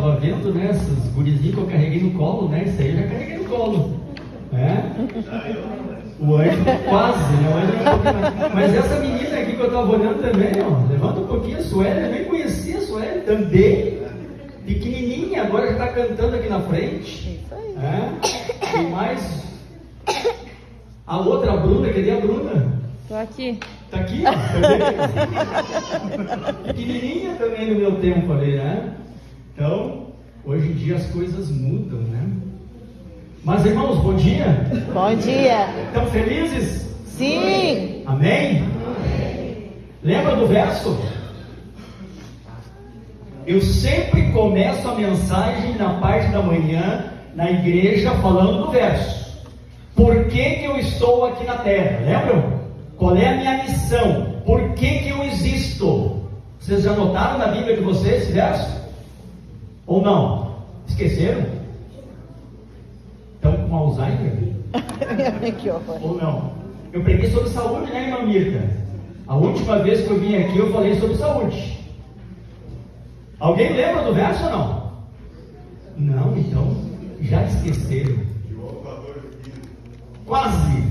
estava vendo, né? Esses gurizinhos que eu carreguei no colo, né? Isso aí eu já carreguei no colo. Né? O anjo quase, né? O anjo é um pouquinho mais. Mas essa menina aqui que eu estava olhando também, ó, levanta um pouquinho a Sueli, eu nem conhecia a Sueli também. Pequenininha, agora já está cantando aqui na frente. Tem mais. A outra, a Bruna, cadê a Bruna? Tô aqui. Tá aqui, ó. Pequenininha também no meu tempo ali, né? Então, hoje em dia as coisas mudam, né? Mas irmãos, bom dia. Bom dia. Estão felizes? Sim. Amém? Amém. Lembra do verso? Eu sempre começo a mensagem na parte da manhã, na igreja, falando do verso. Por que eu estou aqui na terra? Lembram? Qual é a minha missão? Por que eu existo? Vocês já notaram na Bíblia de vocês esse verso? Ou não? Esqueceram? Estão com Alzheimer? Que horror. Ou não? Eu preguei sobre saúde, né, irmã Mirta? A última vez que eu vim aqui eu falei sobre saúde. Alguém lembra do verso ou não? Não, então já esqueceram. Quase.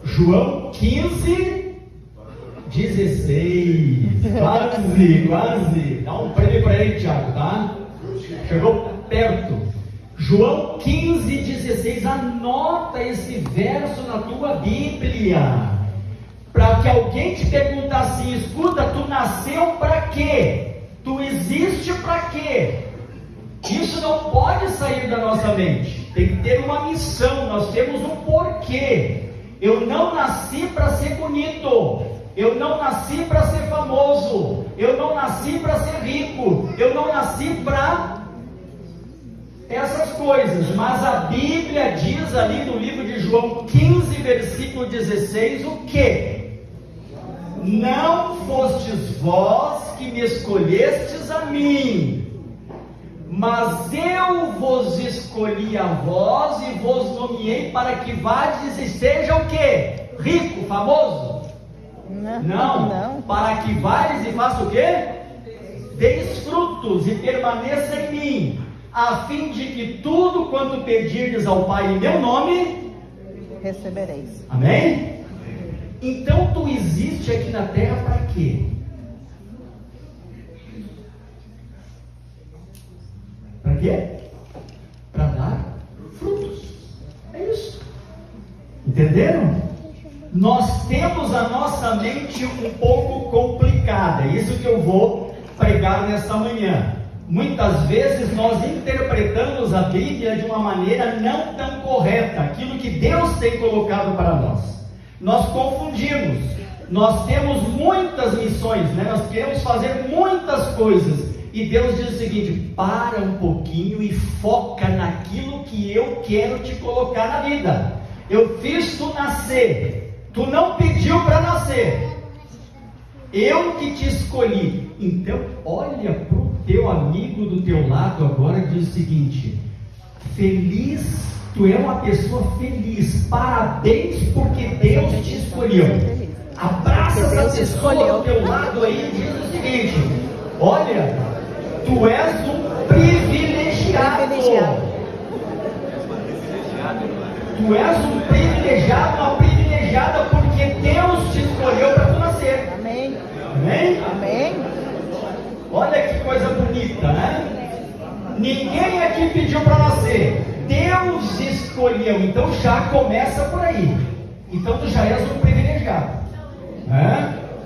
João 15, 16. Quase. Dá um prêmio para ele, Tiago, tá? Chegou perto. João 15, 16. Anota esse verso na tua Bíblia. Para que alguém te perguntar assim: escuta, tu nasceu para quê? Tu existe para quê? Isso não pode sair da nossa mente. Tem que ter uma missão. Nós temos um porquê. Eu não nasci para ser bonito. Eu não nasci para ser famoso. Eu não nasci para ser rico. Eu não nasci para essas coisas. Mas a Bíblia diz ali no livro de João 15, versículo 16, o quê? Não fostes vós que me escolhestes a mim, mas eu vos escolhi a vós e vos nomeei para que vades e seja o quê? Rico, famoso? Não. Para que vades e faça o quê? Deis frutos e permaneça em mim, a fim de que tudo quanto pedirdes ao Pai em meu nome, recebereis. Amém? Então tu existe aqui na terra para quê? Para quê? Para dar frutos. É isso. Entenderam? Nós temos a nossa mente um pouco complicada. É isso que eu vou pregar nessa manhã. Muitas vezes nós interpretamos a Bíblia de uma maneira não tão correta, aquilo que Deus tem colocado para nós. Nós confundimos. Nós temos muitas missões, né? Nós queremos fazer muitas coisas. E Deus diz o seguinte: para um pouquinho e foca naquilo que eu quero te colocar na vida. Eu fiz tu nascer, tu não pediu para nascer, eu que te escolhi. Então olha para o teu amigo do teu lado agora e diz o seguinte: feliz, tu é uma pessoa feliz, parabéns porque Deus te escolheu. Abraça essa pessoa do teu lado aí e diz o seguinte: olha, tu és um privilegiado. Tu és um privilegiado, uma privilegiada, porque Deus te escolheu para tu nascer. Amém. Amém? Amém. Olha que coisa bonita, né? Ninguém aqui pediu para nascer. Deus escolheu. Então já começa por aí. Então tu já és um privilegiado.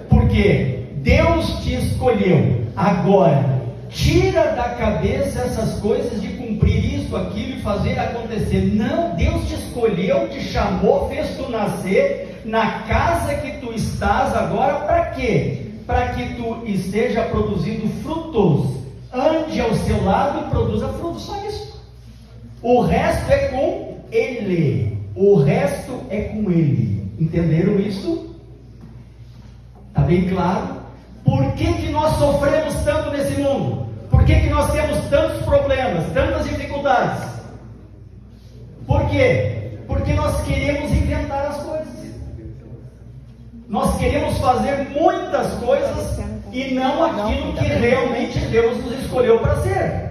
Porque Deus te escolheu. Agora, tira da cabeça essas coisas de cumprir isso, aquilo e fazer acontecer. Não, Deus te escolheu, te chamou, fez tu nascer na casa que tu estás agora. Para quê? Para que tu esteja produzindo frutos. Ande ao seu lado e produza frutos. Só isso. O resto é com Ele. O resto é com Ele. Entenderam isso? Está bem claro? Por que nós sofremos tanto nesse mundo? Por que nós temos tantos problemas, tantas dificuldades? Por quê? Porque nós queremos inventar as coisas. Nós queremos fazer muitas coisas e não aquilo que realmente Deus nos escolheu para ser.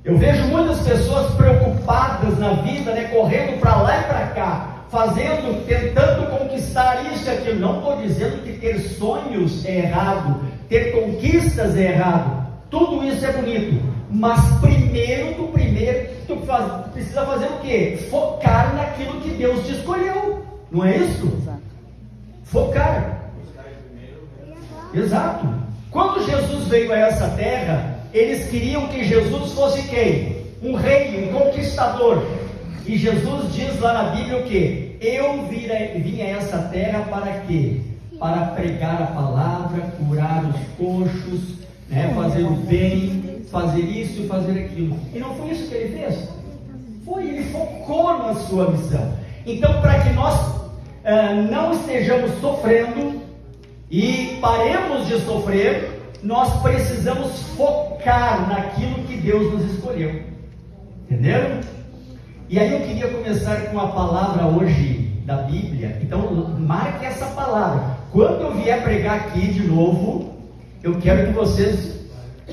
Eu vejo muitas pessoas preocupadas na vida, né, correndo para lá e para cá, tentando conquistar isso e aquilo. Não estou dizendo que ter sonhos é errado, ter conquistas é errado. Tudo isso é bonito, mas primeiro tu precisa fazer o quê? Focar naquilo que Deus te escolheu, não é isso? Exato. Focar. Exato. Quando Jesus veio a essa terra, eles queriam que Jesus fosse quem? Um rei, um conquistador. E Jesus diz lá na Bíblia o quê? Eu vim a essa terra para quê? Para pregar a palavra, curar os coxos, né, fazer o bem, fazer isso e fazer aquilo. E não foi isso que ele fez? Ele focou na sua missão. Então, para que nós não estejamos sofrendo e paremos de sofrer, nós precisamos focar naquilo que Deus nos escolheu. Entenderam? E aí eu queria começar com a palavra hoje da Bíblia. Então marque essa palavra. Quando eu vier pregar aqui de novo, eu quero que vocês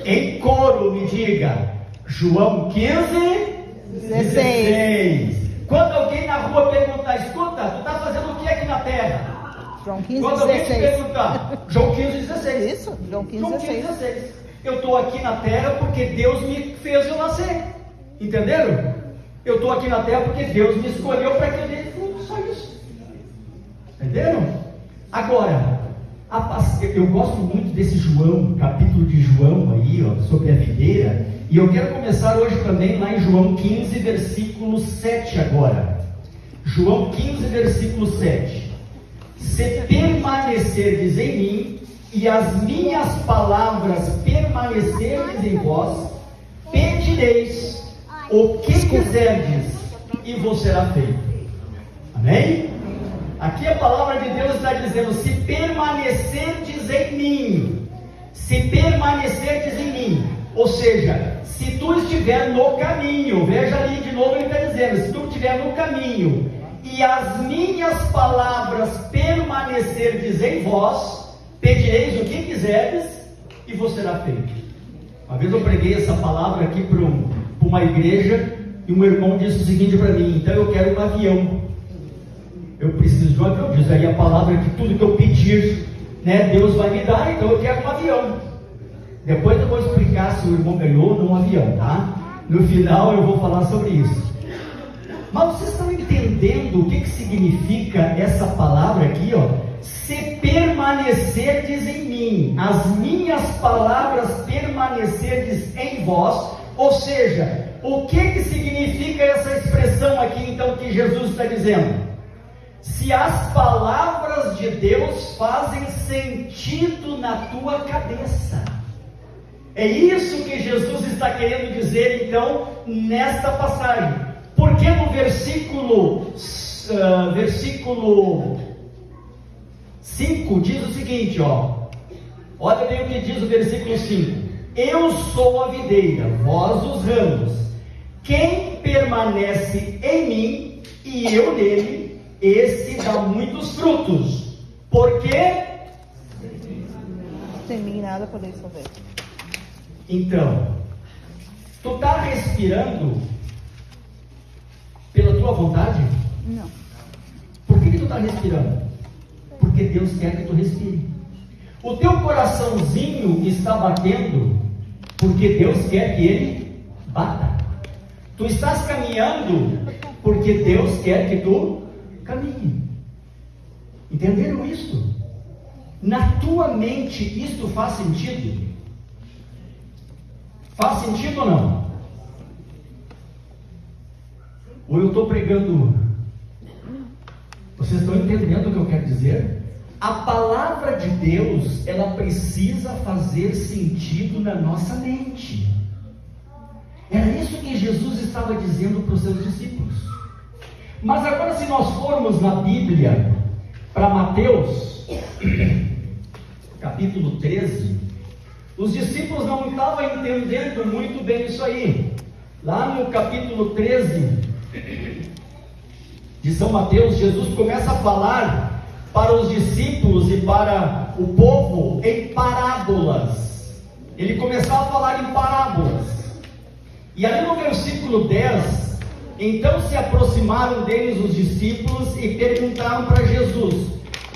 em coro me digam João 15:16. Quando alguém na rua perguntar, escuta, tu está fazendo o que aqui na terra? João 15, Quando alguém te 16. perguntar, João 15:16. Isso, João 15, João 16. 15:16. Eu estou aqui na terra porque Deus me fez eu nascer. Entenderam? Eu estou aqui na terra porque Deus me escolheu para que eu dê fruto, só isso. Entenderam? Agora, eu gosto muito desse João, capítulo de João aí, ó, sobre a videira. E eu quero começar hoje também lá em João 15, versículo 7 agora. João 15, versículo 7. Se permanecerdes em mim, e as minhas palavras permanecerdes em vós, pedireis o que quiserdes, e vos será feito. Amém? Aqui a palavra de Deus está dizendo: se permanecerdes em mim, se permanecerdes em mim, ou seja, se tu estiver no caminho, veja ali de novo ele está dizendo, se tu estiver no caminho, e as minhas palavras permanecerdes em vós, pedireis o que quiserdes, e vos será feito. Uma vez eu preguei essa palavra aqui para uma igreja, e um irmão disse o seguinte para mim: então eu quero um avião. Eu preciso de um avião. Diz aí a palavra que tudo que eu pedir, né, Deus vai me dar, então eu quero um avião. Depois eu vou explicar se o irmão ganhou ou não um avião, tá? No final eu vou falar sobre isso. Mas vocês estão entendendo o que significa essa palavra aqui, ó? Se permanecerdes em mim, as minhas palavras permanecerdes em vós. Ou seja, o que significa essa expressão aqui então que Jesus está dizendo? Se as palavras de Deus fazem sentido na tua cabeça. É isso que Jesus está querendo dizer então nesta passagem. Porque no versículo 5 diz o seguinte, ó. Olha bem o que diz o versículo 5. Eu sou a videira, vós os ramos. Quem permanece em mim e eu nele, esse dá muitos frutos. Porque sem mim nada podeis fazer. Então, tu está respirando pela tua vontade? Não. Por que tu está respirando? Porque Deus quer que tu respire. O teu coraçãozinho está batendo porque Deus quer que ele bata. Tu estás caminhando porque Deus quer que tu caminhe. Entenderam isso? Na tua mente isto faz sentido? Faz sentido ou não? Ou eu estou pregando? Vocês estão entendendo o que eu quero dizer? A palavra de Deus, ela precisa fazer sentido na nossa mente. Era isso que Jesus estava dizendo para os seus discípulos. Mas agora, se nós formos na Bíblia, para Mateus, capítulo 13, os discípulos não estavam entendendo muito bem isso aí. Lá no capítulo 13 de São Mateus, Jesus começa a falar para os discípulos e para o povo em parábolas. ele começava a falar em parábolas. E ali no versículo 10, então se aproximaram deles os discípulos e perguntaram para Jesus: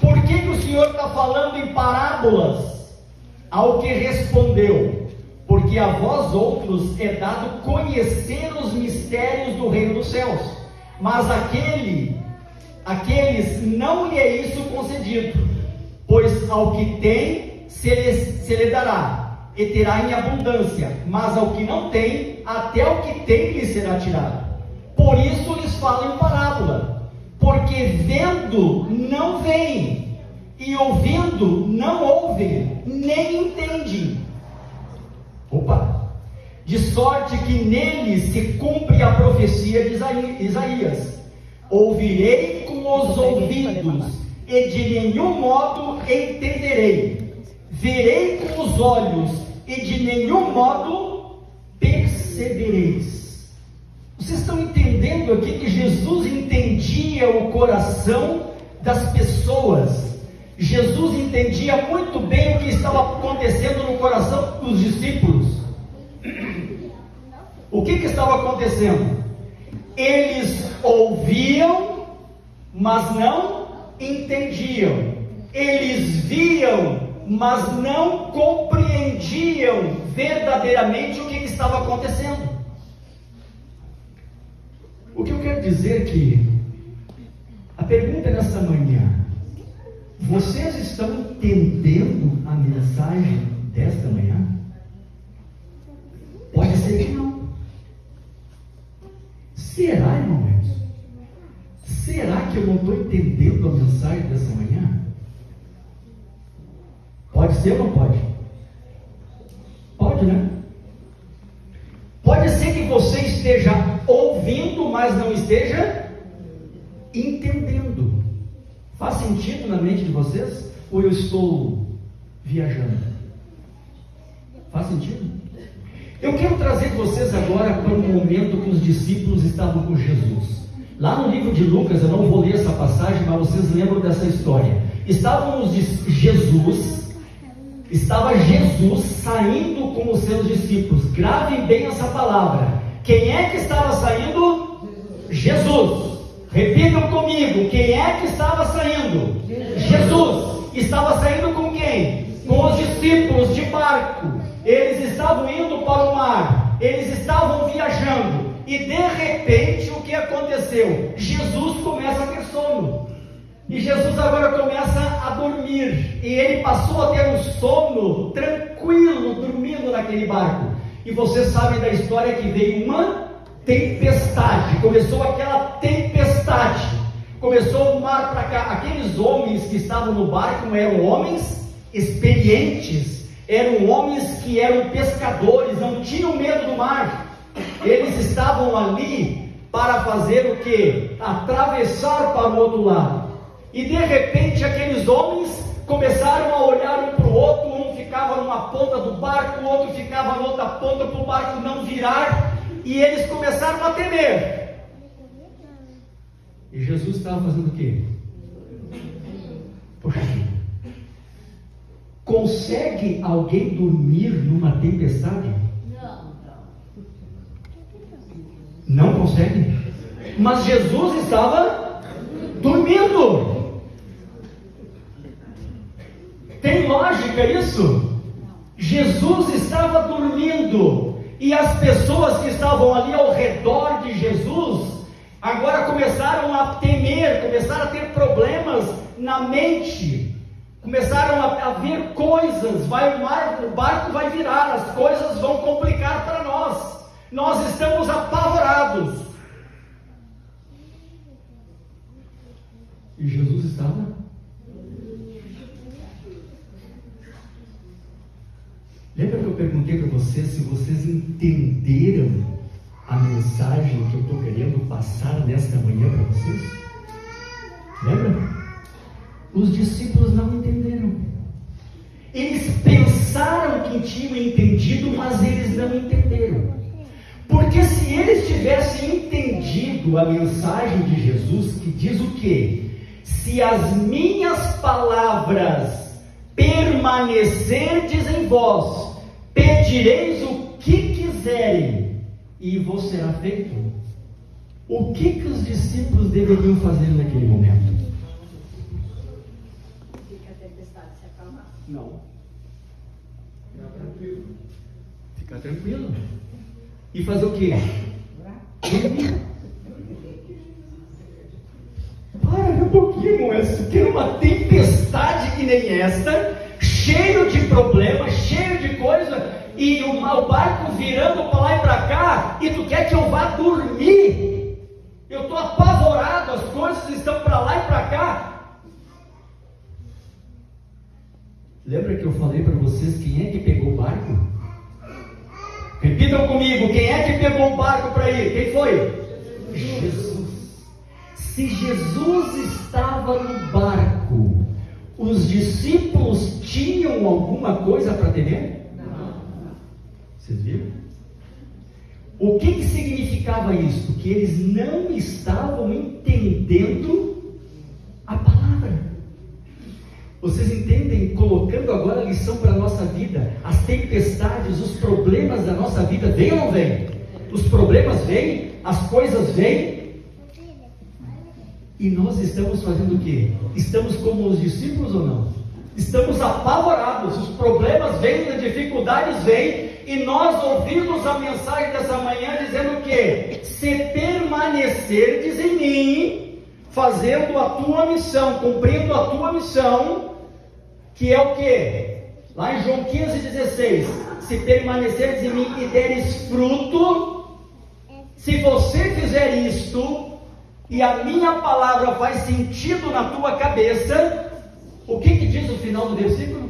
por que o Senhor está falando em parábolas? Ao que respondeu: porque a vós outros é dado conhecer os mistérios do reino dos céus, mas aqueles não lhe é isso concedido, pois ao que tem se lhe dará, e terá em abundância, mas ao que não tem, até o que tem lhe será tirado. Por isso lhes falo em parábola, porque vendo não veem, e ouvindo não ouvem, nem entendem. De sorte que nele se cumpre a profecia de Isaías: ouvirei com os ouvidos, e de nenhum modo entenderei, verei com os olhos, e de nenhum modo percebereis. Vocês estão entendendo aqui que Jesus entendia o coração das pessoas? Jesus entendia muito bem o que estava acontecendo no coração dos discípulos. O que estava acontecendo? Eles ouviam, mas não entendiam. Eles viam, mas não compreendiam verdadeiramente o que estava acontecendo. O que eu quero dizer é que a pergunta nessa manhã: vocês estão entendendo a mensagem desta manhã? Pode ser que não. Será, irmãos? Será que eu não estou entendendo a mensagem dessa manhã? Pode ser ou não pode? Pode, né? Pode ser que você esteja ouvindo, mas não esteja entendendo. Faz sentido na mente de vocês? Ou eu estou viajando? Faz sentido? Eu quero trazer vocês agora para um momento que os discípulos estavam com Jesus. Lá no livro de Lucas, eu não vou ler essa passagem, mas vocês lembram dessa história. Estava Jesus saindo com os seus discípulos. Gravem bem essa palavra. Quem é que estava saindo? Jesus. Repitam comigo. Quem é que estava saindo? Jesus. Estava saindo com quem? Com os discípulos de barco. Eles estavam indo para o mar, eles estavam viajando, e de repente o que aconteceu? Jesus começa a ter sono, e Jesus agora começa a dormir, e ele passou a ter um sono tranquilo, dormindo naquele barco. E vocês sabem da história que veio uma tempestade, começou aquela tempestade, começou o mar para cá. Aqueles homens que estavam no barco não eram homens experientes, eram homens que eram pescadores, não tinham medo do mar. Eles estavam ali para fazer o quê? Atravessar para o outro lado. E de repente aqueles homens começaram a olhar um para o outro. Um ficava numa ponta do barco, o outro ficava na outra ponta para o barco não virar. E eles começaram a temer. E Jesus estava fazendo o quê? Poxa, consegue alguém dormir numa tempestade? Não consegue? Mas Jesus estava dormindo. Tem lógica isso? Jesus estava dormindo, e as pessoas que estavam ali ao redor de Jesus agora começaram a temer, começaram a ter problemas na mente. Começaram a ver coisas, o barco vai virar, as coisas vão complicar para nós. Nós estamos apavorados. E Jesus estava? Lembra que eu perguntei para vocês se vocês entenderam a mensagem que eu estou querendo passar nesta manhã para vocês? Lembra? Os discípulos não entenderam. Eles pensaram que tinham entendido, mas eles não entenderam. Porque se eles tivessem entendido a mensagem de Jesus, que diz o quê? Se as minhas palavras permanecerdes em vós, Pedireis o que quiserem e vos será feito. O que os discípulos deveriam fazer naquele momento? Fica a tempestade se acalmar. Não. Ficar tranquilo. E fazer o quê? Dormir. Para um pouquinho, se tem uma tempestade que nem esta, cheio de problemas, cheio de coisa, e o barco virando para lá e para cá, e tu quer que eu vá dormir? Eu estou apavorado, as coisas estão para lá e para cá. Lembra que eu falei para vocês quem é que pegou o barco? Repitam comigo, quem é que pegou o barco para ir? Quem foi? Jesus. Se Jesus estava no barco, os discípulos tinham alguma coisa para temer? Não. Vocês viram? O que significava isso? Que eles não estavam entendendo a palavra. Vocês entendem, colocando agora a lição para a nossa vida, as tempestades, os problemas da nossa vida, vêm ou não vêm? Os problemas vêm, as coisas vêm, e nós estamos fazendo o quê? Estamos como os discípulos ou não? Estamos apavorados, os problemas vêm, as dificuldades vêm, e nós ouvimos a mensagem dessa manhã dizendo o quê? Se permanecerdes em mim, fazendo a tua missão, cumprindo a tua missão, que é o quê? Lá em João 15,16, se permanecerdes em mim e deres fruto, se você fizer isto, e a minha palavra faz sentido na tua cabeça, o que diz o final do versículo?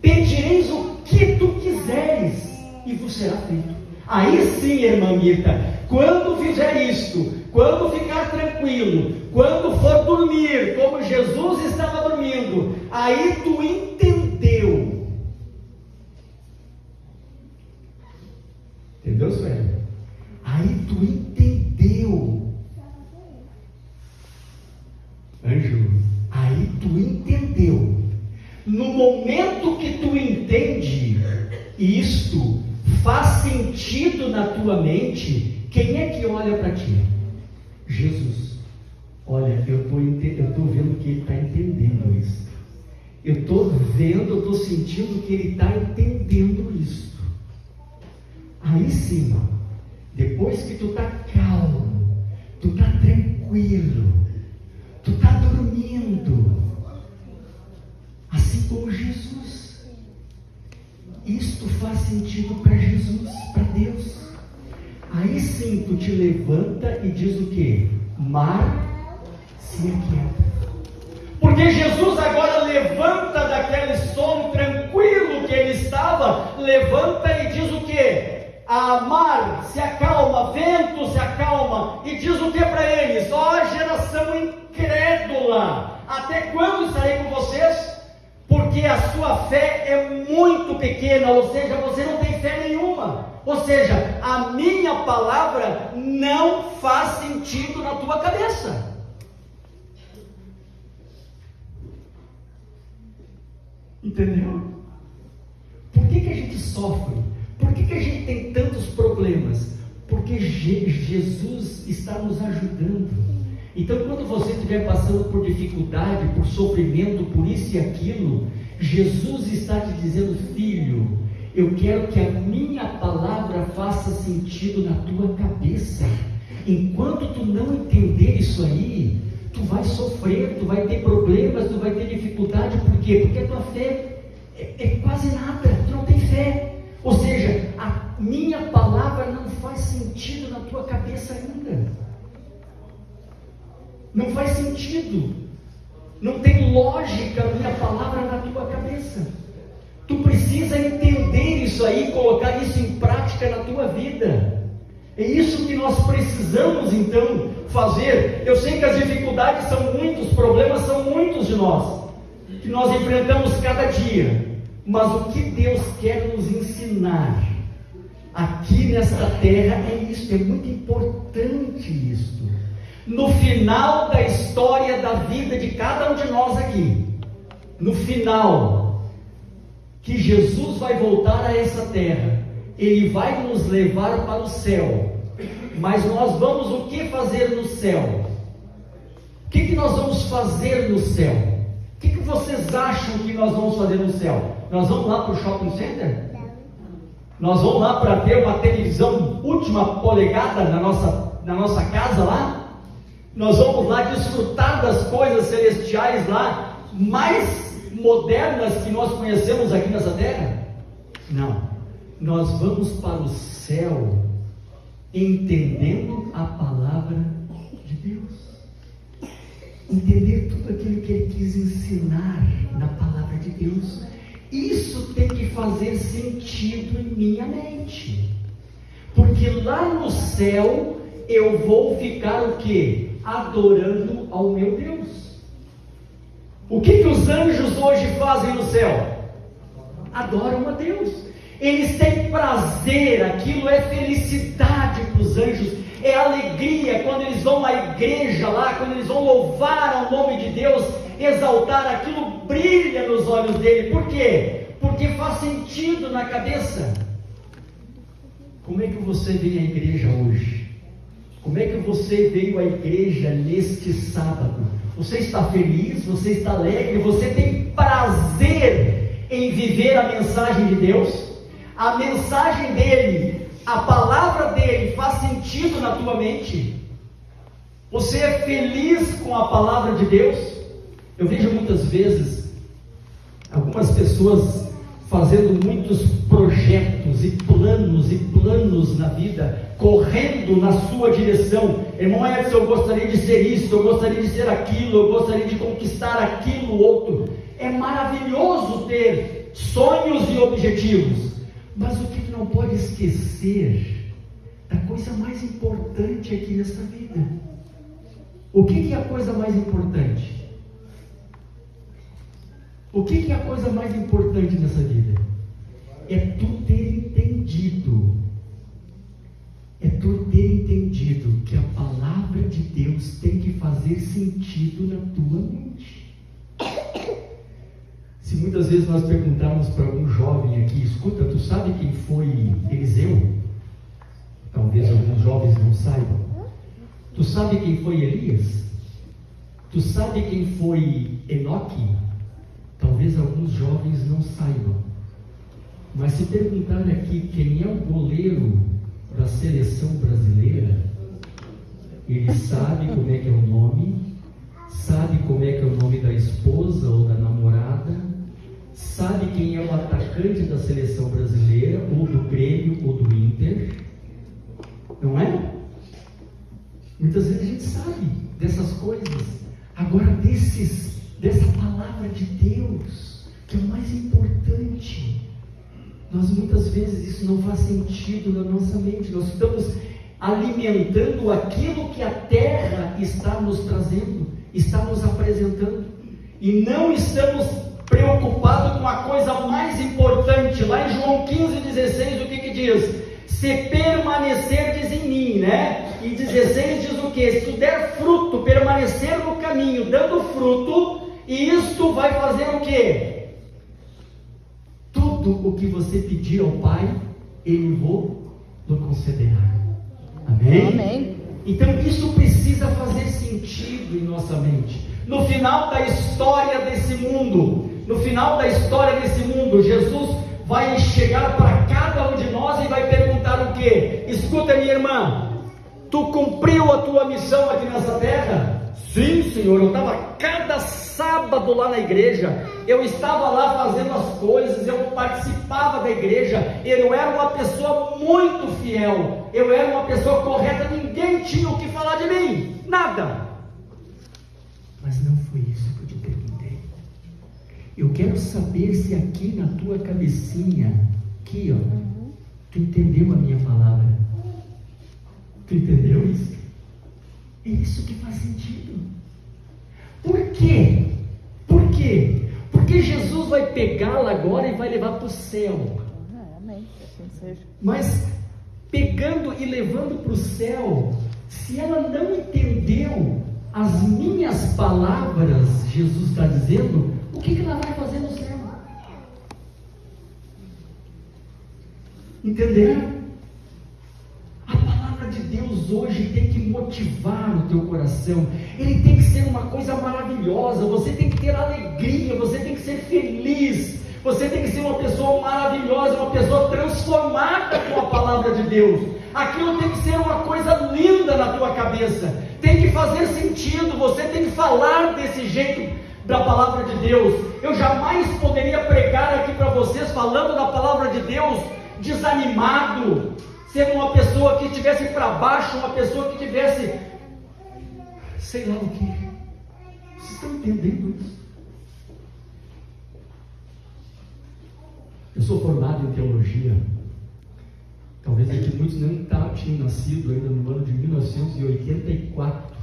Pedireis o que tu quiseres e vos será feito. Aí sim, irmã Mita, quando fizer isto, quando ficar tranquilo, quando for dormir, como Jesus estava dormindo, aí tu entendeu. Entendeu, Sueli? Aí tu entendeu. Anjo, aí tu entendeu. No momento que tu entende isto, faz sentido na tua mente, quem é que olha para ti? Jesus. Olha, eu estou vendo que ele está entendendo isso. Eu estou vendo, eu estou sentindo que ele está entendendo isso. Aí sim, depois que tu está calmo, tu está tranquilo, tu está dormindo, assim como Jesus. Isto faz sentido para Jesus, para Deus. Aí sim tu te levanta e diz o quê? Mar, se aquieta. Porque Jesus agora levanta daquele sono tranquilo que ele estava, levanta e diz o quê? A mar se acalma, vento se acalma, e diz o que para eles? Ó geração incrédula, até quando estarei com vocês? Porque a sua fé é muito pequena, ou seja, você não tem fé nenhuma, ou seja, a minha palavra não faz sentido na tua cabeça. Entendeu? Por que a gente sofre? Por que a gente tem tantos problemas? Porque Jesus está nos ajudando. Então, quando você estiver passando por dificuldade, por sofrimento, por isso e aquilo, Jesus está te dizendo: filho, eu quero que a minha palavra faça sentido na tua cabeça. Enquanto tu não entender isso aí, tu vai sofrer, tu vai ter problemas, tu vai ter dificuldade. Por quê? Porque a tua fé é quase nada, tu não tem fé. Ou seja, a minha palavra não faz sentido na tua cabeça ainda. Não faz sentido. Não tem lógica a minha palavra na tua cabeça. Tu precisa entender isso aí, colocar isso em prática na tua vida. É isso que nós precisamos então fazer. Eu sei que as dificuldades são muitas, os problemas são muitos de nós, que nós enfrentamos cada dia. Mas o que Deus quer nos ensinar aqui nesta terra é isso, é muito importante isso. No final da história da vida de cada um de nós aqui, no final, que Jesus vai voltar a essa terra, Ele vai nos levar para o céu, mas nós vamos o que fazer no céu? O que nós vamos fazer no céu? O que vocês acham que nós vamos fazer no céu? Nós vamos lá para o shopping center? Nós vamos lá para ter uma televisão última polegada na nossa casa lá? Nós vamos lá desfrutar das coisas celestiais lá, mais modernas que nós conhecemos aqui nessa terra? Não. Nós vamos para o céu entendendo a palavra de Deus. Entender tudo aquilo que Ele quis ensinar na palavra de Deus. Isso tem que fazer sentido em minha mente. Porque lá no céu eu vou ficar o quê? Adorando ao meu Deus. O que os anjos hoje fazem no céu? Adoram a Deus. Eles têm prazer, aquilo é felicidade para os anjos, é alegria quando eles vão à igreja lá, quando eles vão louvar ao nome de Deus, exaltar, aquilo brilha nos olhos dele. Por quê? Porque faz sentido na cabeça. Como é que você veio à igreja hoje? Como é que você veio à igreja neste sábado? Você está feliz? Você está alegre? Você tem prazer em viver a mensagem de Deus? A mensagem dele, a palavra dele faz sentido na tua mente? Você é feliz com a palavra de Deus? Eu vejo muitas vezes algumas pessoas fazendo muitos projetos e planos na vida, correndo na sua direção. Irmão Edson, eu gostaria de ser isso, eu gostaria de ser aquilo, eu gostaria de conquistar aquilo, outro. É maravilhoso ter sonhos e objetivos, mas o que não pode esquecer da coisa mais importante aqui nessa vida. O que é a coisa mais importante? O que é a coisa mais importante nessa vida? É tu ter entendido. É tu ter entendido que a palavra de Deus tem que fazer sentido na tua mente. Se muitas vezes nós perguntarmos para algum jovem aqui, escuta, tu sabe quem foi Eliseu? Talvez alguns jovens não saibam. Tu sabe quem foi Elias? Tu sabe quem foi Enoque? Talvez alguns jovens não saibam. Mas se perguntar aqui quem é o goleiro da seleção brasileira, ele sabe como é que é o nome, sabe como é que é o nome da esposa ou da namorada, sabe quem é o atacante da seleção brasileira, ou do Grêmio ou do Inter, não é? Muitas vezes a gente sabe dessas coisas. Agora dessa palavra de Deus, que é o mais importante, nós muitas vezes isso não faz sentido na nossa mente. Nós estamos alimentando aquilo que a terra está nos trazendo, está nos apresentando, e não estamos preocupados com a coisa mais importante. Lá em João 15,16, o que diz? Se permanecerdes em mim, né? E 16 diz o que? Se tu der fruto, permanecer no caminho, dando fruto, e isto vai fazer o que? Tudo o que você pedir ao Pai, Ele vos concederá. Amém? Amém. Então isso precisa fazer sentido em nossa mente. No final da história desse mundo, Jesus vai chegar para cada um de nós e vai perguntar o quê? Escuta, minha irmã, tu cumpriu a tua missão aqui nessa terra? Sim, Senhor, eu estava cada sábado lá na igreja, eu estava lá fazendo as coisas, eu participava da igreja, eu era uma pessoa muito fiel, eu era uma pessoa correta, ninguém tinha o que falar de mim, nada. Mas não foi isso que eu te perguntei. Eu quero saber se aqui na tua cabecinha, aqui ó, tu entendeu a minha palavra? Tu entendeu isso? É isso que faz sentido. Por quê? Por quê? Porque Jesus vai pegá-la agora e vai levar para o céu. Amém. Assim seja. Mas pegando e levando para o céu, se ela não entendeu as minhas palavras, Jesus está dizendo, o que ela vai fazer no céu? Entenderam? A palavra de Deus hoje tem que motivar o teu coração. Ele tem que ser uma coisa maravilhosa. Você tem que ter alegria, você tem que ser feliz. Você tem que ser uma pessoa maravilhosa, uma pessoa transformada com a palavra de Deus. Aquilo tem que ser uma coisa linda na tua cabeça. Tem que fazer sentido. Você tem que falar desse jeito da palavra de Deus. Eu jamais poderia pregar aqui para vocês falando da palavra de Deus desanimado, sendo uma pessoa que estivesse para baixo, uma pessoa que tivesse, sei lá o que. Vocês estão entendendo isso? Eu sou formado em teologia. Talvez aqui muitos não tinham nascido ainda no ano de 1984.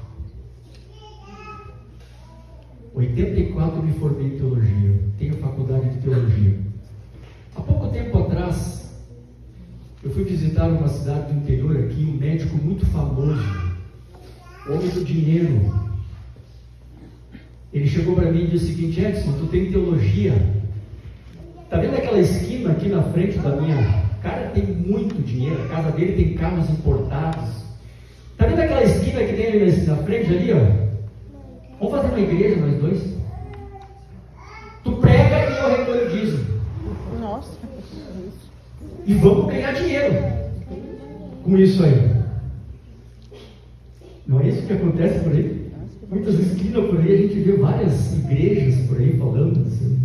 84 eu me formei em teologia. Tenho faculdade de teologia. Há pouco tempo atrás, eu fui visitar uma cidade do interior aqui, um médico muito famoso, homem do dinheiro. Ele chegou para mim e disse o seguinte: Edson, tu tem teologia? Tá vendo aquela esquina aqui na frente da minha... Cara, tem muito dinheiro, a casa dele tem carros importados. Tá vendo aquela esquina que tem ali na frente ali, ó? Vamos fazer uma igreja, nós dois? Tu prega e eu recolho o dízimo. Nossa. E vamos ganhar dinheiro com isso aí. Não é isso que acontece por aí? Muitas esquinas por aí, a gente vê várias igrejas por aí falando assim.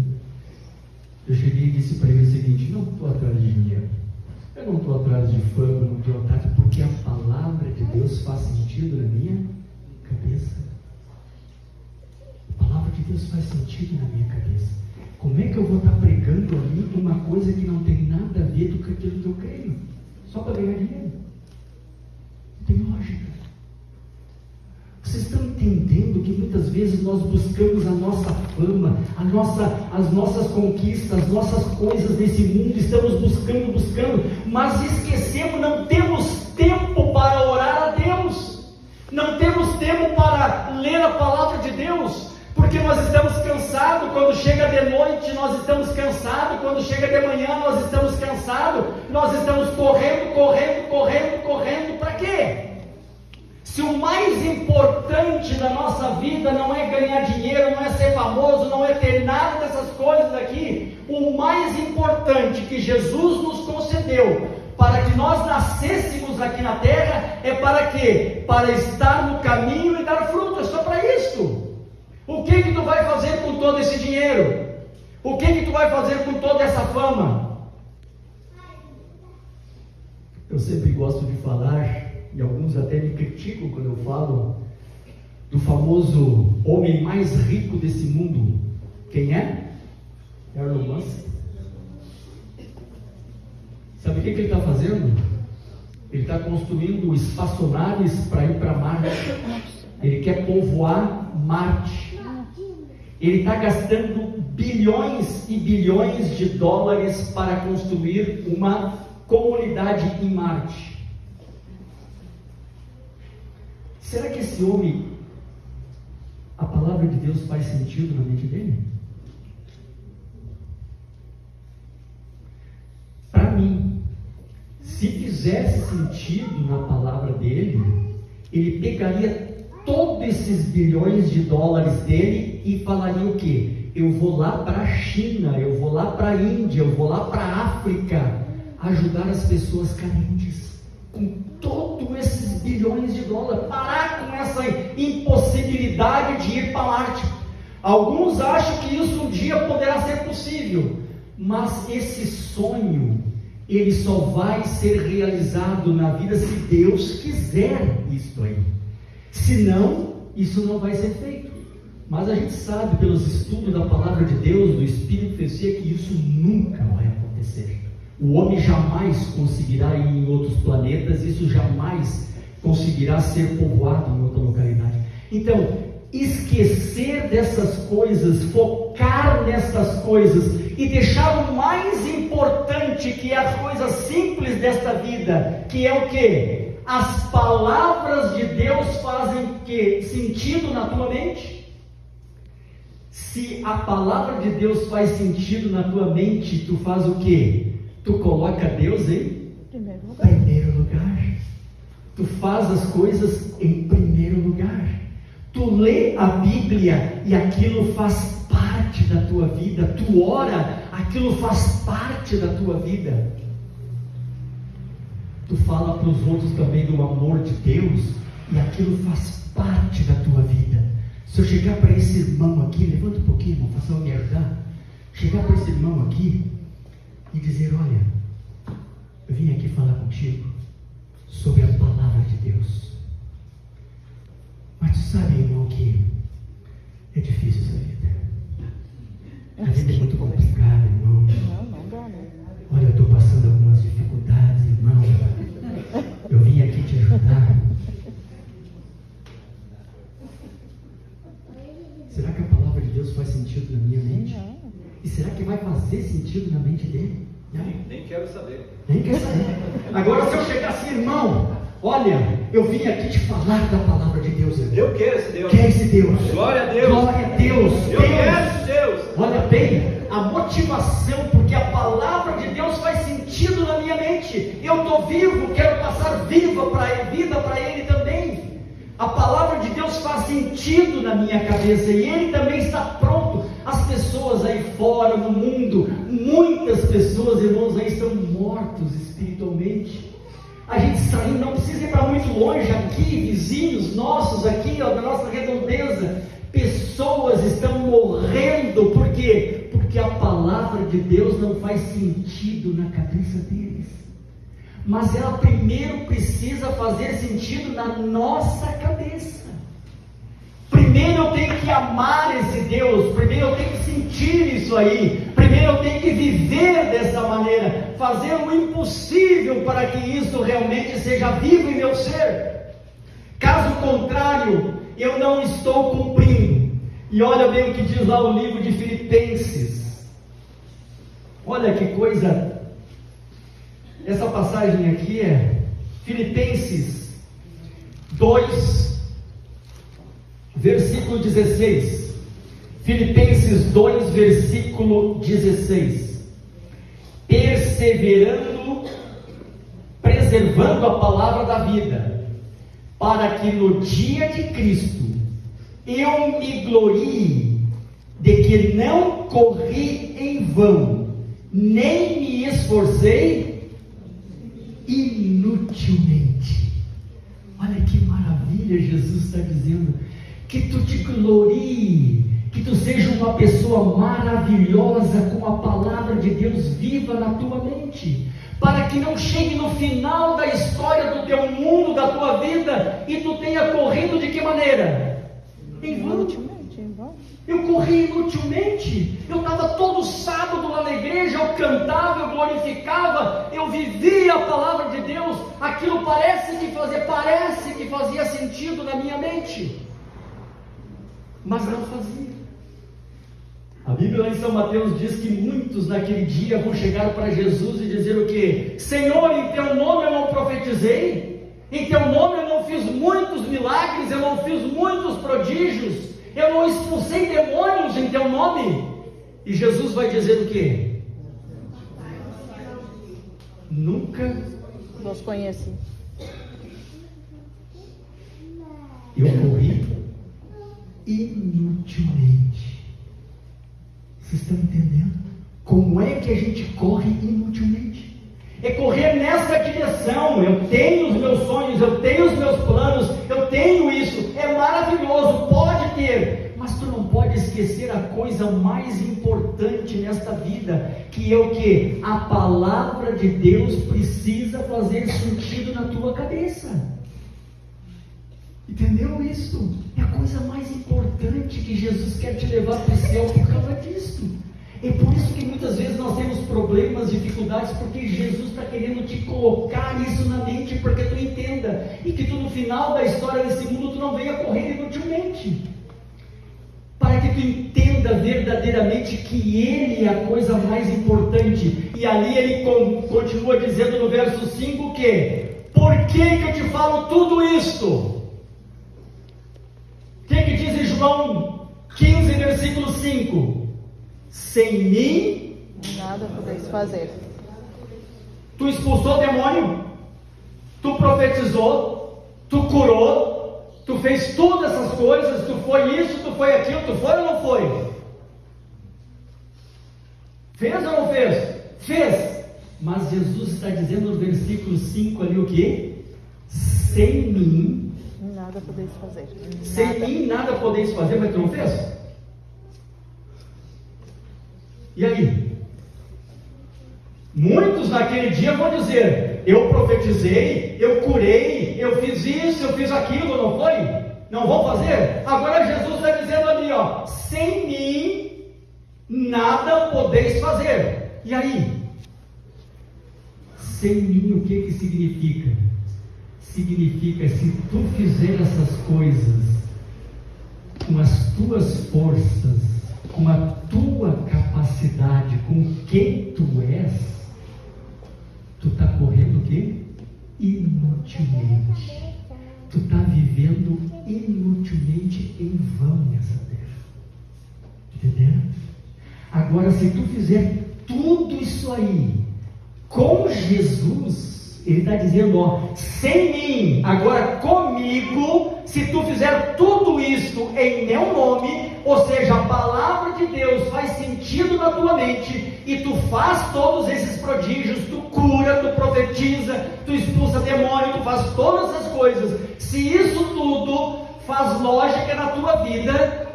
Eu cheguei e disse para ele o seguinte: não estou atrás de dinheiro, eu não estou atrás de fama, não estou atrás, porque a palavra de Deus faz sentido na minha cabeça. A palavra de Deus faz sentido na minha cabeça. Como é que eu vou estar pregando ali uma coisa que não tem nada a ver com aquilo que eu creio? Só para ganhar dinheiro? Não tem lógica. Vocês estão entendendo que muitas vezes nós buscamos a nossa fama, as nossas conquistas, as nossas coisas nesse mundo, estamos buscando, mas esquecemos, não temos tempo para orar a Deus, não temos tempo para ler a palavra de Deus, porque nós estamos cansados. Quando chega de noite nós estamos cansados, quando chega de manhã nós estamos cansados, nós estamos correndo, para quê? Se o mais importante da nossa vida não é ganhar dinheiro, não é ser famoso, não é ter nada dessas coisas aqui, o mais importante que Jesus nos concedeu para que nós nascêssemos aqui na terra é para quê? Para estar no caminho e dar fruto. É só para isso. O que tu vai fazer com todo esse dinheiro? O que tu vai fazer com toda essa fama? Eu sempre gosto de falar, e alguns até me criticam quando eu falo do famoso homem mais rico desse mundo. Quem é? Elon Musk. Sabe o que ele está fazendo? Ele está construindo espaçonaves para ir para Marte. Ele quer povoar Marte. Ele está gastando bilhões e bilhões de dólares para construir uma comunidade em Marte. Será que esse homem, a palavra de Deus faz sentido na mente dele? Para mim, se fizesse sentido na palavra dele, ele pegaria todos esses bilhões de dólares dele e falaria o quê? Eu vou lá para a China, eu vou lá para a Índia, eu vou lá para a África ajudar as pessoas carentes. Com todos esses bilhões de dólares, parar com essa impossibilidade de ir para Marte. Alguns acham que isso um dia poderá ser possível, mas esse sonho, ele só vai ser realizado na vida se Deus quiser isso aí. Senão, isso não vai ser feito. Mas a gente sabe pelos estudos da palavra de Deus, do Espírito de Profecia, que isso nunca vai acontecer. O homem jamais conseguirá ir em outros planetas, isso jamais conseguirá ser povoado em outra localidade. Então, esquecer dessas coisas, focar nessas coisas e deixar o mais importante, que é as coisas simples desta vida, que é o quê? As palavras de Deus fazem que sentido na tua mente? Se a palavra de Deus faz sentido na tua mente, tu faz o quê? Tu coloca Deus em Tu faz as coisas em primeiro lugar. Tu lê a Bíblia e aquilo faz parte da tua vida. Tu ora, aquilo faz parte da tua vida. Tu fala para os outros também do amor de Deus e aquilo faz parte da tua vida. Se eu chegar para esse irmão aqui, levanta um pouquinho, irmão, faça eu me ajudar. Chegar para esse irmão aqui e dizer: olha, eu vim aqui falar contigo sobre a palavra de Deus. Mas tu sabe, irmão, que é difícil essa vida. A vida é muito complicada, irmão. Não dá, né? Olha, eu estou passando algumas dificuldades, irmão. Eu vim aqui te ajudar. Será que a palavra de Deus faz sentido na minha mente? Não. E será que vai fazer sentido na mente dele? Nem quero saber. Nem quero saber. Agora, se eu chegar assim, irmão, olha, eu vim aqui te falar da palavra de Deus. Irmão. Eu quero esse Deus. Quer esse Deus? Glória a Deus. Glória a Deus. Eu quero esse Deus. Olha bem, a motivação, porque a palavra de Deus faz sentido na minha mente. Eu estou vivo, quero passar vida para Ele também. A palavra de Deus faz sentido na minha cabeça e Ele também está pronto. As pessoas aí fora no mundo, muitas pessoas, irmãos, aí estão mortos espiritualmente. A gente saiu, não precisa ir para muito longe, aqui, vizinhos nossos, aqui, ó, da nossa redondeza, pessoas estão morrendo. Por quê? Porque a palavra de Deus não faz sentido na cabeça deles. Mas ela primeiro precisa fazer sentido na nossa cabeça. Primeiro eu tenho que amar esse Deus, primeiro eu tenho que sentir isso aí, primeiro eu tenho que viver dessa maneira, fazer o impossível para que isso realmente seja vivo em meu ser. Caso contrário, eu não estou cumprindo. E olha bem o que diz lá o livro de Filipenses. Olha que coisa. Essa passagem aqui é Filipenses 2, versículo 16. Filipenses 2, versículo 16. Perseverando, preservando a palavra da vida, para que no dia de Cristo eu me glorie de que não corri em vão, nem me esforcei inutilmente. Olha que maravilha, Jesus está dizendo: que tu te glorie, que tu seja uma pessoa maravilhosa com a palavra de Deus viva na tua mente, para que não chegue no final da história do teu mundo, da tua vida, e tu tenha corrido de que maneira? Em vão. Inutilmente, em vão. Eu corri inutilmente. Eu estava todo sábado lá na igreja, eu cantava, eu glorificava, eu vivia a palavra de Deus. Aquilo parece que fazia sentido na minha mente, mas não fazia. A Bíblia lá em São Mateus diz que muitos naquele dia vão chegar para Jesus e dizer o quê? Senhor, em teu nome eu não profetizei, em teu nome eu não fiz muitos milagres, eu não fiz muitos prodígios, eu não expulsei demônios em teu nome. E Jesus vai dizer o quê? Nunca Vos conheci. eu corri inutilmente. Vocês estão entendendo? Como é que a gente corre inutilmente? É correr nessa direção. Eu tenho os meus sonhos, eu tenho os meus planos, eu tenho isso, é maravilhoso, pode ter, mas tu não pode esquecer a coisa mais importante nesta vida, que é o que? A palavra de Deus precisa fazer sentido na tua cabeça. Entendeu isso? É a coisa mais importante que Jesus quer te levar para o céu por causa disso. É por isso que muitas vezes nós temos problemas, dificuldades, porque Jesus está querendo te colocar isso na mente, porque tu entenda, e que tu no final da história desse mundo, tu não venha correr inutilmente, para que tu entenda verdadeiramente que Ele é a coisa mais importante. E ali Ele continua dizendo no verso 5 que, por que eu te falo tudo isto? O que diz em João 15, versículo 5? Sem mim Nada podeis fazer. tu expulsou o demônio, tu profetizou, tu curou, tu fez todas essas coisas, tu foi isso, tu foi aquilo, tu foi ou não foi? Fez ou não fez? Fez. Mas Jesus está dizendo no versículo 5 ali o quê? Sem mim, Nada podeis fazer. sem Nada. mim nada podeis fazer, mas tu não fez? E aí? Muitos naquele dia vão dizer: eu profetizei, eu curei, eu fiz isso, eu fiz aquilo, não foi? Não vão fazer? Agora Jesus está dizendo ali, ó: sem mim nada podeis fazer. E aí? Sem mim o que significa? Significa, se tu fizer essas coisas com as tuas forças, com a tua capacidade, com quem tu és, tu está correndo o quê? Inutilmente. Tu está vivendo inutilmente em vão nessa terra. Entendeu? Agora, se tu fizer tudo isso aí com Jesus, ele está dizendo, ó, sem mim, agora comigo, se tu fizer tudo isso em meu nome, ou seja, a palavra de Deus faz sentido na tua mente, e tu faz todos esses prodígios, tu cura, tu profetiza, tu expulsa demônio, tu faz todas essas coisas, se isso tudo faz lógica na tua vida,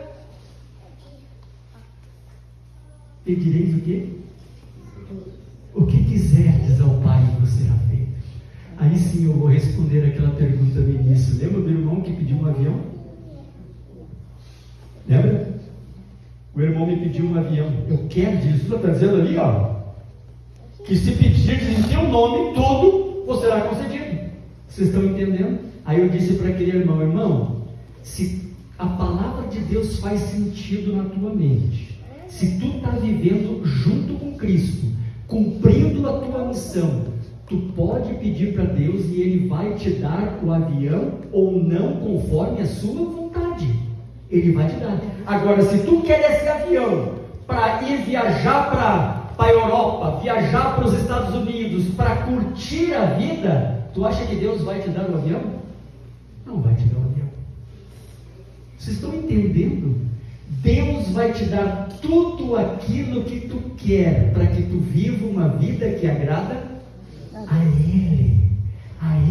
pedireis o quê? O que quiserdes ao Pai vos será feito. Aí sim eu vou responder aquela pergunta no início. Lembra do irmão que pediu um avião? Lembra? O irmão me pediu um avião. Eu quero, Jesus está dizendo ali, ó, que se pedirdes em teu nome, tudo vos será concedido. Vocês estão entendendo? Aí eu disse para aquele irmão: irmão, se a palavra de Deus faz sentido na tua mente, se tu está vivendo junto com Cristo, cumprindo a tua missão, tu pode pedir para Deus e Ele vai te dar o avião ou não, conforme a sua vontade. Ele vai te dar. Agora, se tu quer esse avião para ir viajar para a Europa, viajar para os Estados Unidos, para curtir a vida, tu acha que Deus vai te dar o avião? Não vai te dar o avião. Vocês estão entendendo? Deus vai te dar tudo aquilo que tu quer, para que tu viva uma vida que agrada a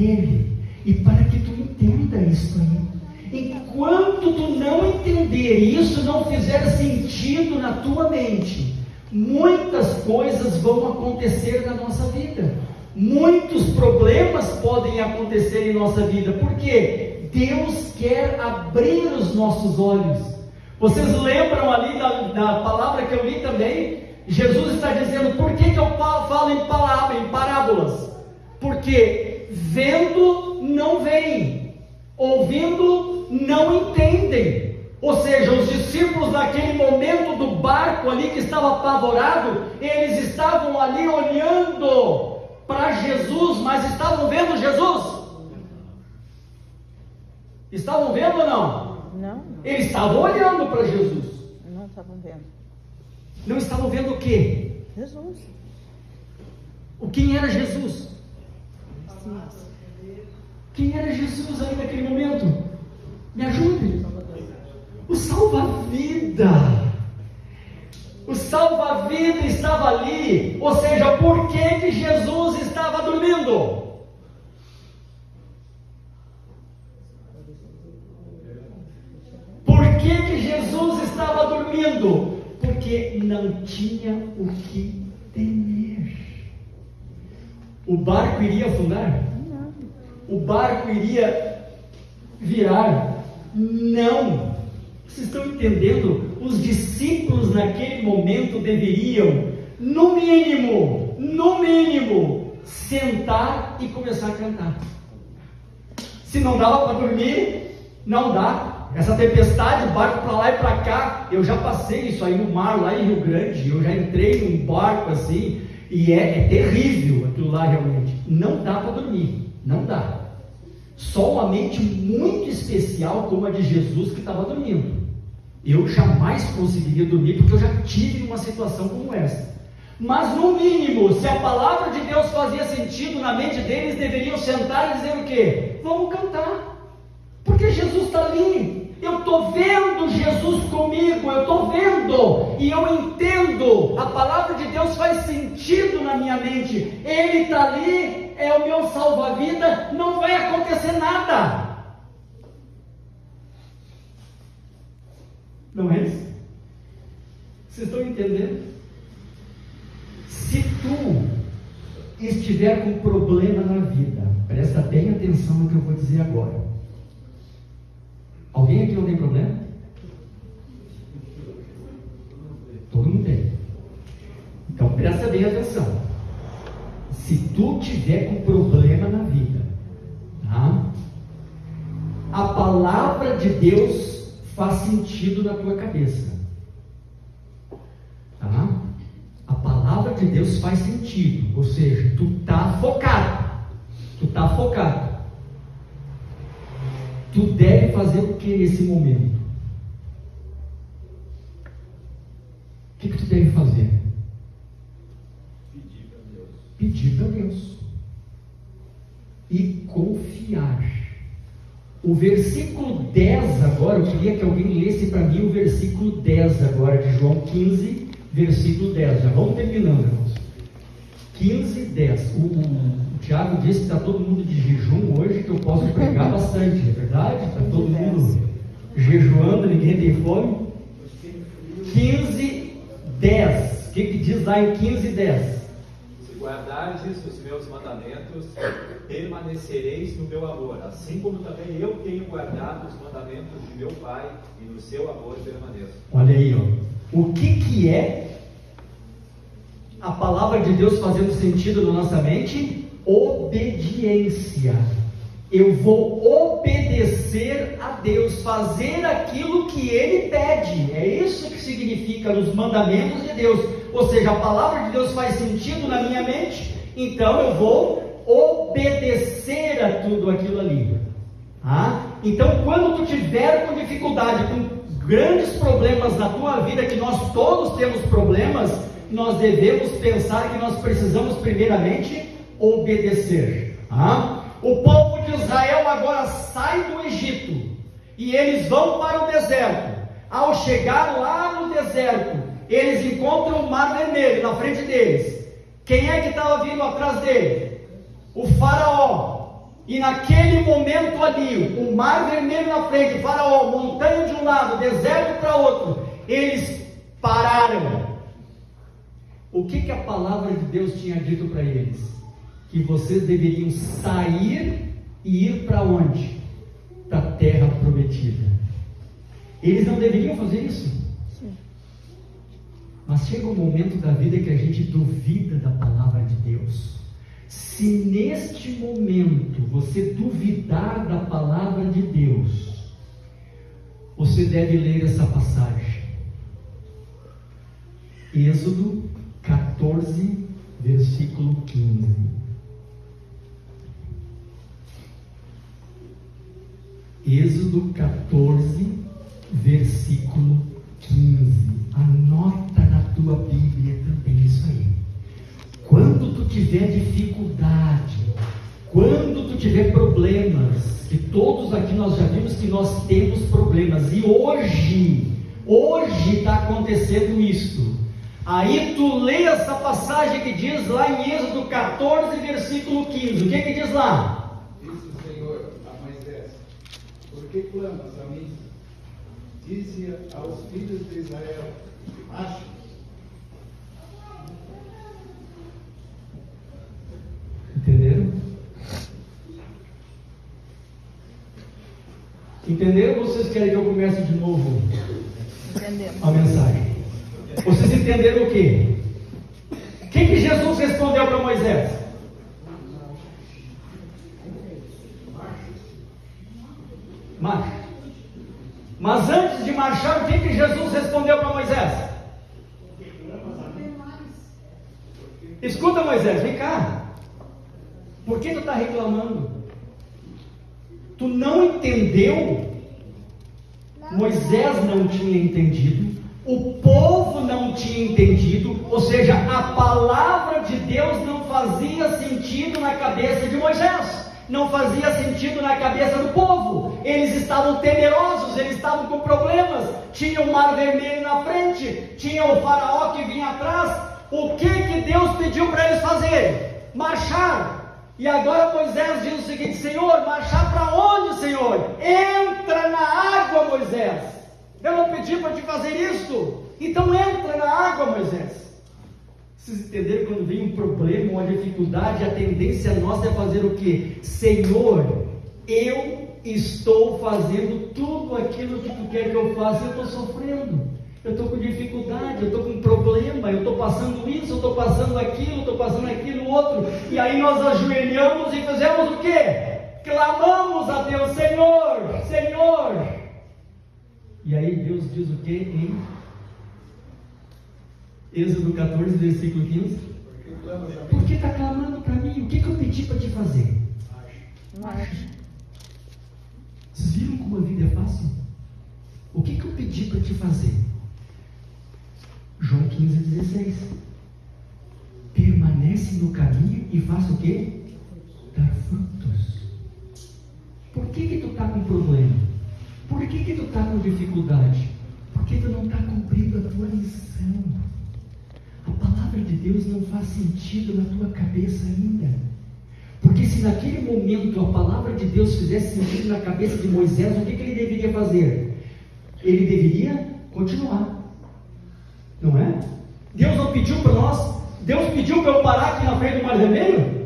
Ele, e para que tu entenda isso aí. Enquanto tu não entender isso, não fizer sentido na tua mente, muitas coisas vão acontecer na nossa vida, muitos problemas podem acontecer em nossa vida, porque Deus quer abrir os nossos olhos. Vocês lembram ali da palavra que eu li também? Jesus está dizendo: por que eu falo em parábolas? Porque vendo não veem, ouvindo não entendem. Ou seja, os discípulos naquele momento do barco ali que estava apavorado, eles estavam ali olhando para Jesus, mas estavam vendo Jesus? Estavam vendo ou não? Não, Eles estavam olhando para Jesus. não estavam vendo. Não estavam vendo o quê? Jesus. Quem era Jesus? Sim. Quem era Jesus aí naquele momento? Me ajude. O salva-vida. O salva-vida estava ali. Ou seja, por que Jesus estava dormindo? Por que Jesus estava dormindo? Porque não tinha o que temer. O barco iria afundar? Não. O barco iria virar? Não. Vocês estão entendendo? Os discípulos naquele momento deveriam, no mínimo, sentar e começar a cantar. Se não dava para dormir, não dá. Essa tempestade, barco para lá e para cá, eu já passei isso aí no mar, lá em Rio Grande, eu já entrei num barco assim, e é terrível aquilo lá realmente. Não dá para dormir, não dá. Só uma mente muito especial como a de Jesus que estava dormindo. Eu jamais conseguiria dormir, porque eu já tive uma situação como essa. Mas no mínimo, se a palavra de Deus fazia sentido na mente deles, deveriam sentar e dizer o quê? Vamos cantar. Porque Jesus está ali. Eu estou vendo Jesus comigo, eu estou vendo e eu entendo. A palavra de Deus faz sentido na minha mente. Ele está ali, é o meu salva-vida, não vai acontecer nada. Não é isso? Vocês estão entendendo? Se tu estiver com problema na vida, presta bem atenção no que eu vou dizer agora. Alguém aqui não tem problema? Todo mundo tem. Então presta bem atenção. Se tu tiver com problema na vida, tá? A palavra de Deus faz sentido na tua cabeça, tá? A palavra de Deus faz sentido, ou seja, tu está focado, tu deve fazer o que nesse momento? O que tu deve fazer? Pedir para Deus e confiar. O versículo 10 agora, eu queria que alguém lesse para mim o versículo 10 agora de João 15, versículo 10, já vamos terminando, irmãos. 15, 10. O Tiago disse que está todo mundo de jejum hoje, que eu posso pregar bastante, é verdade? Está todo mundo jejuando, ninguém tem fome. 15, 10. O que diz lá em 15, 10? Se guardares os meus mandamentos, permanecereis no meu amor, assim como também eu tenho guardado os mandamentos de meu Pai, e no seu amor permaneço. Olha aí, ó. O que é a palavra de Deus fazendo sentido na nossa mente? Obediência. Eu vou obedecer a Deus, fazer aquilo que Ele pede. É isso que significa nos mandamentos de Deus. Ou seja, a palavra de Deus faz sentido na minha mente, então eu vou obedecer a tudo aquilo ali. Então, quando tu tiver com dificuldade, com grandes problemas na tua vida, que nós todos temos problemas, nós devemos pensar que nós precisamos primeiramente obedecer. O povo de Israel agora sai do Egito e eles vão para o deserto. Ao chegar lá no deserto, eles encontram o Mar Vermelho na frente deles. Quem é que estava vindo atrás dele? O faraó. E naquele momento ali, o Mar Vermelho na frente, o faraó, montanha de um lado, deserto para outro, eles pararam. O que a palavra de Deus tinha dito para eles? Que vocês deveriam sair e ir para onde? Para a terra prometida. Eles não deveriam fazer isso? Sim. Mas chega um momento da vida que a gente duvida da palavra de Deus. Se neste momento você duvidar da palavra de Deus, você deve ler essa passagem. Êxodo 14, versículo 15. Êxodo 14, versículo 15. Anota na tua Bíblia também isso aí. Quando tu tiver dificuldade, quando tu tiver problemas, que todos aqui nós já vimos que nós temos problemas, e hoje está acontecendo isso. Aí tu lê essa passagem que diz lá em Êxodo 14, versículo 15. O que diz lá? Disse o Senhor a Moisés: por que clamas a mim? Dize aos filhos de Israel: acho. Entenderam? Entenderam ou vocês querem que eu comece de novo a mensagem? Vocês entenderam o quê? O que Jesus respondeu para Moisés? Marcha. Mas antes de marchar, o que Jesus respondeu para Moisés? Escuta, Moisés, vem cá. Por que tu está reclamando? Tu não entendeu? Moisés não tinha entendido. O povo não tinha entendido, ou seja, a palavra de Deus não fazia sentido na cabeça de Moisés. não fazia sentido na cabeça do povo. Eles estavam temerosos, eles estavam com problemas. Tinha o Mar Vermelho na frente, tinha o faraó que vinha atrás. O que Deus pediu para eles fazerem? Marchar. E agora Moisés diz o seguinte: Senhor, marchar para onde, Senhor? Entra na água, Moisés. Eu não pedi para te fazer isso. Então entra na água, Moisés. Vocês entenderam? Quando vem um problema, uma dificuldade, a tendência nossa é fazer o quê? Senhor, eu estou fazendo tudo aquilo que tu quer que eu faça, eu estou sofrendo, eu estou com dificuldade, eu estou com problema, eu estou passando isso, eu estou passando aquilo, estou passando aquilo outro, e aí nós ajoelhamos e fizemos o quê? Clamamos a Deus: Senhor, Senhor. E aí Deus diz o quê? Em Êxodo 14, versículo 15: por que está clamando para mim? O que eu pedi para te fazer? Marcha. Vocês viram como a vida é fácil? O que eu pedi para te fazer? João 15, 16: permanece no caminho e faça o quê? Dar frutos. Por que tu está com problema? Por que tu está com dificuldade? Porque tu não está cumprindo a tua missão. A palavra de Deus não faz sentido na tua cabeça ainda. Porque se naquele momento a palavra de Deus fizesse sentido na cabeça de Moisés, o que ele deveria fazer? Ele deveria continuar. Não é? Deus não pediu para nós? Deus pediu para eu parar aqui na frente do Mar Vermelho?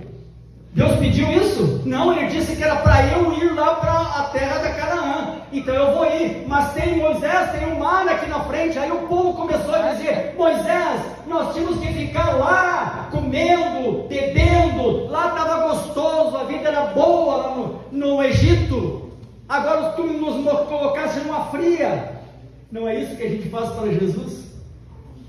Deus pediu isso? Não, Ele disse que era para eu ir lá para a terra da Canaã. Então eu vou ir. Mas tem Moisés, tem um mar aqui na frente. Aí o povo começou a dizer: Moisés, nós tínhamos que ficar lá, comendo, bebendo. Lá estava gostoso, a vida era boa lá no Egito. Agora tu nos colocaste numa fria. Não é isso que a gente faz para Jesus?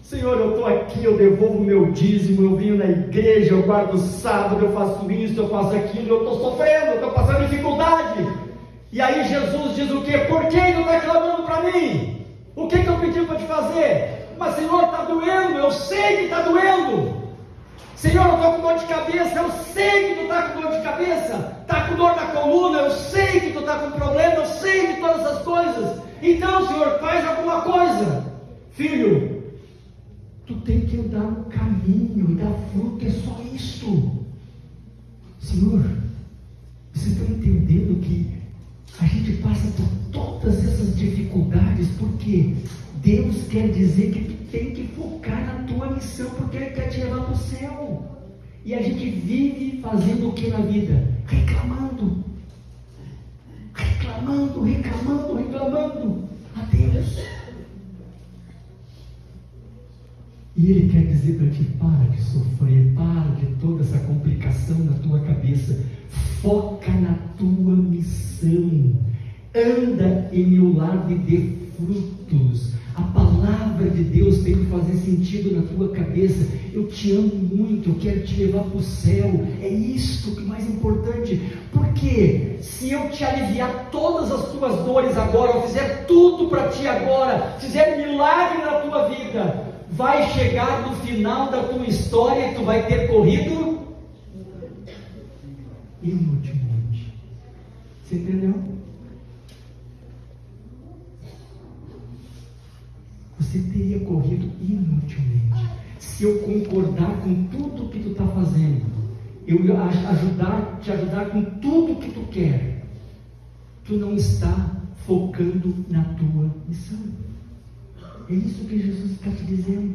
Senhor, eu estou aqui, eu devolvo meu dízimo, eu venho na igreja, eu guardo o sábado, eu faço isso, eu faço aquilo, eu estou sofrendo, eu estou passando dificuldade. E aí Jesus diz o quê? Por que ele está clamando para mim? O que eu pedi para te fazer? Mas Senhor, está doendo, eu sei que está doendo. Senhor, eu estou com dor de cabeça, eu sei que tu está com dor de cabeça. Está com dor na coluna, eu sei que tu está com problema, eu sei de todas essas coisas. Então, Senhor, faz alguma coisa. Filho, tu tem que andar no caminho e dar fruto, é só isso. Senhor, vocês estão entendendo que a gente passa por todas essas dificuldades porque Deus quer dizer que tu tem que focar na tua missão, porque Ele quer te levar para o céu. E a gente vive fazendo o que na vida? Reclamando a Deus. E Ele quer dizer para ti: para de sofrer, para de toda essa complicação na tua cabeça, foca na tua missão, anda em meu lado e dê frutos. A palavra de Deus tem que fazer sentido na tua cabeça. Eu te amo muito, eu quero te levar para o céu, é isso que é mais importante. Porque se eu te aliviar todas as tuas dores agora, eu fizer tudo para ti agora, fizer milagre na tua vida, vai chegar no final da tua história e tu vai ter corrido inutilmente. Você entendeu? Você teria corrido inutilmente. Se eu concordar com tudo que tu está fazendo, eu te ajudar com tudo que tu quer, tu não está focando na tua missão. É isso que Jesus está te dizendo.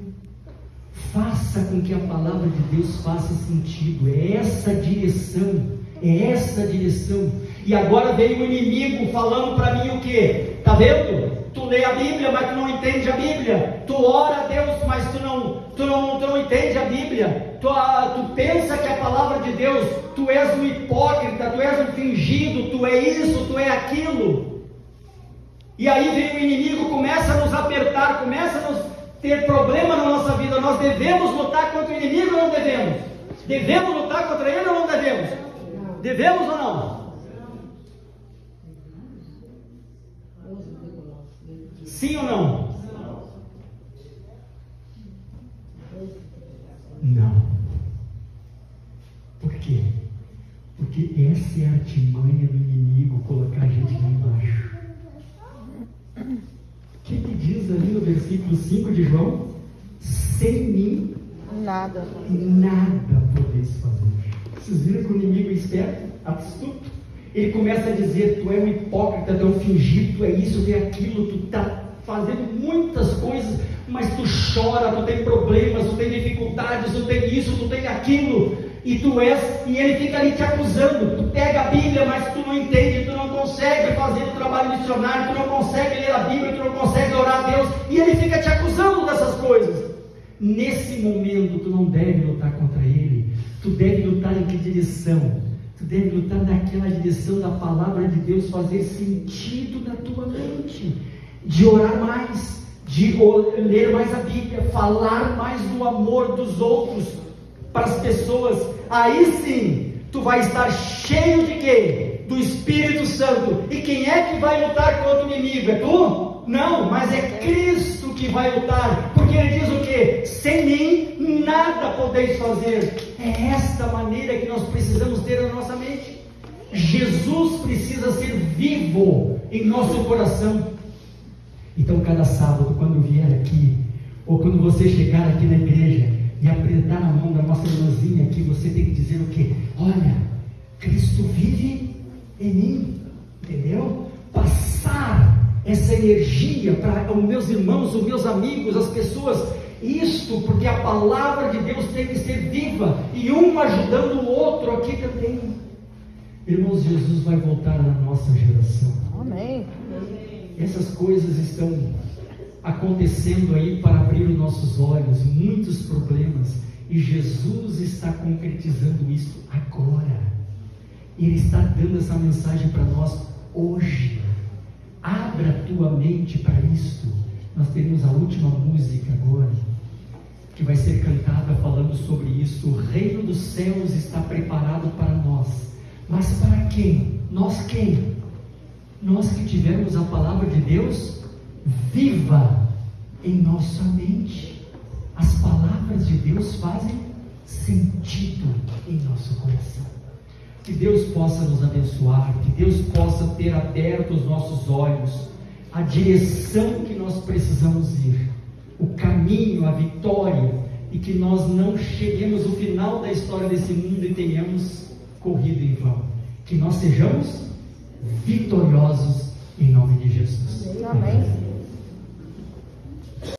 Faça com que a palavra de Deus faça sentido. É essa direção. E agora veio o inimigo falando para mim o quê? Está vendo? Tu lê a Bíblia, mas tu não entende a Bíblia. Tu ora a Deus, mas tu não entende a Bíblia. Tu pensa que a palavra de Deus, tu és um hipócrita, tu és um fingido, tu é isso, tu é aquilo. E aí vem o inimigo, começa a nos apertar, começa a nos ter problema na nossa vida. Nós devemos lutar contra o inimigo ou não devemos? Devemos lutar contra ele ou não devemos? Devemos ou não? Sim ou não? Não. Por quê? Porque essa é a artimanha do inimigo, colocar a gente lá embaixo. O que diz ali no versículo 5 de João? Sem mim, Nada. nada podeis fazer. Vocês viram que o inimigo é esperto, astuto? Ele começa a dizer: tu é um hipócrita, tu é um fingido, tu é isso, tu é aquilo, tu está fazendo muitas coisas, mas tu chora, tu tem problemas, tu tem dificuldades, tu tem isso, tu tem aquilo, e ele fica ali te acusando. Tu pega a Bíblia, mas tu não entende, tu não consegue fazer o trabalho missionário, tu não consegue ler a Bíblia, tu não consegue orar a Deus, e ele fica te acusando dessas coisas. Nesse momento tu não deve lutar contra ele, tu deve lutar em que direção? Tu deve lutar naquela direção da palavra de Deus fazer sentido na tua mente, de orar mais, de ler mais a Bíblia, falar mais do amor dos outros para as pessoas. Aí sim, tu vai estar cheio de quê? Do Espírito Santo. E quem é que vai lutar contra o inimigo? É tu? Não, mas é Cristo que vai lutar, porque ele diz o quê? Sem mim nada podeis fazer. É esta maneira que nós precisamos ter na nossa mente. Jesus precisa ser vivo em nosso coração. Então cada sábado, quando vier aqui, ou quando você chegar aqui na igreja e apertar na mão da nossa irmãzinha aqui, você tem que dizer o quê? Olha, Cristo vive em mim, entendeu? Passar essa energia para os meus irmãos, os meus amigos, as pessoas. Isto porque a palavra de Deus tem que ser viva, e um ajudando o outro aqui também. Irmãos, Jesus vai voltar na nossa geração. Amém. Essas coisas estão acontecendo aí para abrir os nossos olhos, muitos problemas, e Jesus está concretizando isso agora. Ele está dando essa mensagem para nós hoje. Abra a tua mente para isto. Nós teremos a última música agora, que vai ser cantada falando sobre isso. O reino dos céus está preparado para nós. Mas para quem? Nós quem? Nós que tivermos a palavra de Deus viva em nossa mente. As palavras de Deus fazem sentido em nosso coração. Que Deus possa nos abençoar, que Deus possa ter aberto os nossos olhos, a direção que nós precisamos ir, o caminho, a vitória, e que nós não cheguemos ao final da história desse mundo e tenhamos corrido em vão. Que nós sejamos vitoriosos em nome de Jesus. Amém.